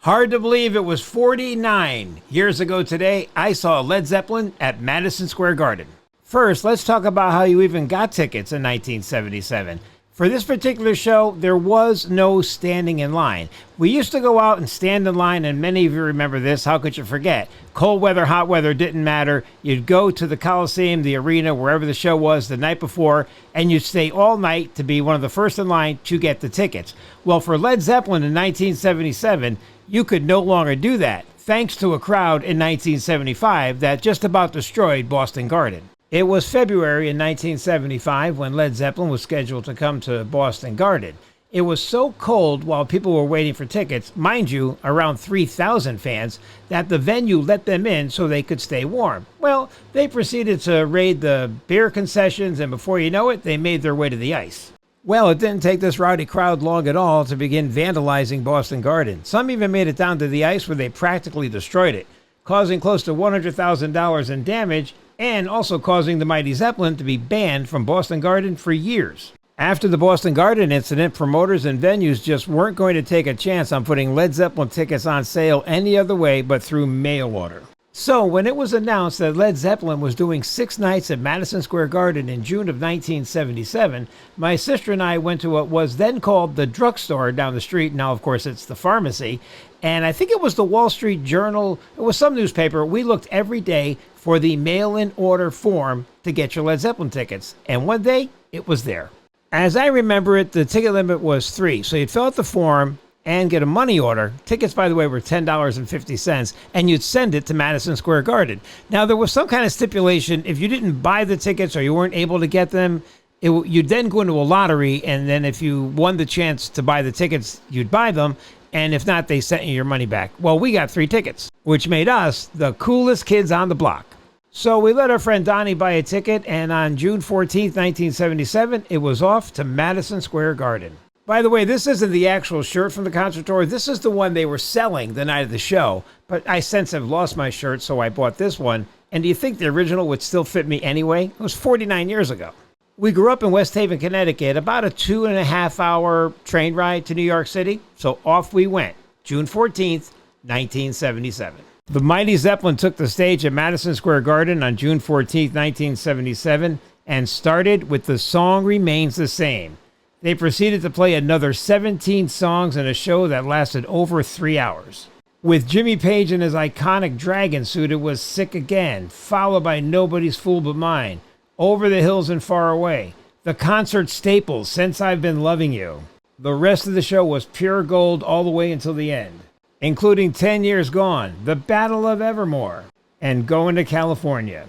Hard to believe it was 49 years ago today, I saw Led Zeppelin at Madison Square Garden. First, let's talk about how you even got tickets in 1977. For this particular show, there was no standing in line. We used to go out and stand in line, and many of you remember this. How could you forget? Cold weather, hot weather, didn't matter. You'd go to the Coliseum, the arena, wherever the show was the night before, and you'd stay all night to be one of the first in line to get the tickets. Well, for Led Zeppelin in 1977, you could no longer do that, thanks to a crowd in 1975 that just about destroyed Boston Garden. It was February in 1975 when Led Zeppelin was scheduled to come to Boston Garden. It was so cold while people were waiting for tickets, mind you, around 3,000 fans, that the venue let them in so they could stay warm. Well, they proceeded to raid the beer concessions, and before you know it, they made their way to the ice. Well, it didn't take this rowdy crowd long at all to begin vandalizing Boston Garden. Some even made it down to the ice where they practically destroyed it, causing close to $100,000 in damage and also causing the mighty Zeppelin to be banned from Boston Garden for years. After the Boston Garden incident, promoters and venues just weren't going to take a chance on putting Led Zeppelin tickets on sale any other way but through mail order. So when it was announced that Led Zeppelin was doing 6 nights at Madison Square Garden in June of 1977, my sister and I went to what was then called the drugstore down the street. Now, of course, it's the pharmacy. And I think it was the Wall Street Journal. It was some newspaper. We looked every day for the mail-in order form to get your Led Zeppelin tickets. And one day, it was there. As I remember it, the ticket limit was 3. So you'd fill out the form and get a money order. Tickets, by the way, were $10.50, and you'd send it to Madison Square Garden. Now, there was some kind of stipulation. If you didn't buy the tickets or you weren't able to get them, you'd then go into a lottery, and then if you won the chance to buy the tickets, you'd buy them, and if not, they sent you your money back. Well, we got 3 tickets, which made us the coolest kids on the block. So we let our friend Donnie buy a ticket, and on June 14th, 1977, it was off to Madison Square Garden. By the way, this isn't the actual shirt from the concert tour. This is the one they were selling the night of the show. But I since have lost my shirt, so I bought this one. And do you think the original would still fit me anyway? It was 49 years ago. We grew up in West Haven, Connecticut, about a 2.5-hour train ride to New York City. So off we went, June 14th, 1977. The mighty Zeppelin took the stage at Madison Square Garden on June 14th, 1977, and started with The Song Remains the Same. They proceeded to play another 17 songs in a show that lasted over 3 hours. With Jimmy Page in his iconic dragon suit, it was Sick Again, followed by Nobody's Fool But Mine, Over the Hills and Far Away, the concert staples, Since I've Been Loving You. The rest of the show was pure gold all the way until the end, including 10 Years Gone, The Battle of Evermore, and Going to California.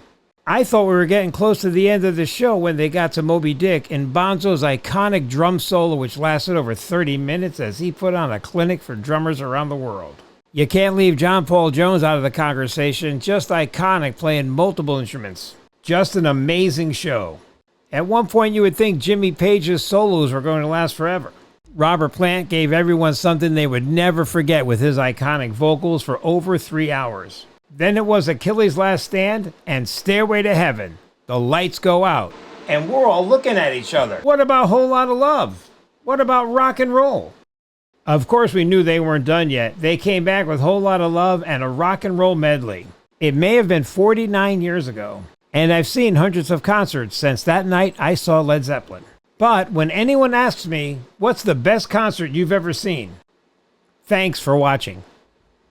I thought we were getting close to the end of the show when they got to Moby Dick and Bonzo's iconic drum solo, which lasted over 30 minutes as he put on a clinic for drummers around the world. You can't leave John Paul Jones out of the conversation, just iconic, playing multiple instruments. Just an amazing show. At one point you would think Jimmy Page's solos were going to last forever. Robert Plant gave everyone something they would never forget with his iconic vocals for over 3 hours. Then it was Achilles' Last Stand and Stairway to Heaven. The lights go out, and we're all looking at each other. What about Whole Lotta Love? What about Rock and Roll? Of course, we knew they weren't done yet. They came back with Whole Lotta Love and a rock and roll medley. It may have been 49 years ago, and I've seen hundreds of concerts since that night I saw Led Zeppelin. But when anyone asks me, what's the best concert you've ever seen? Thanks for watching.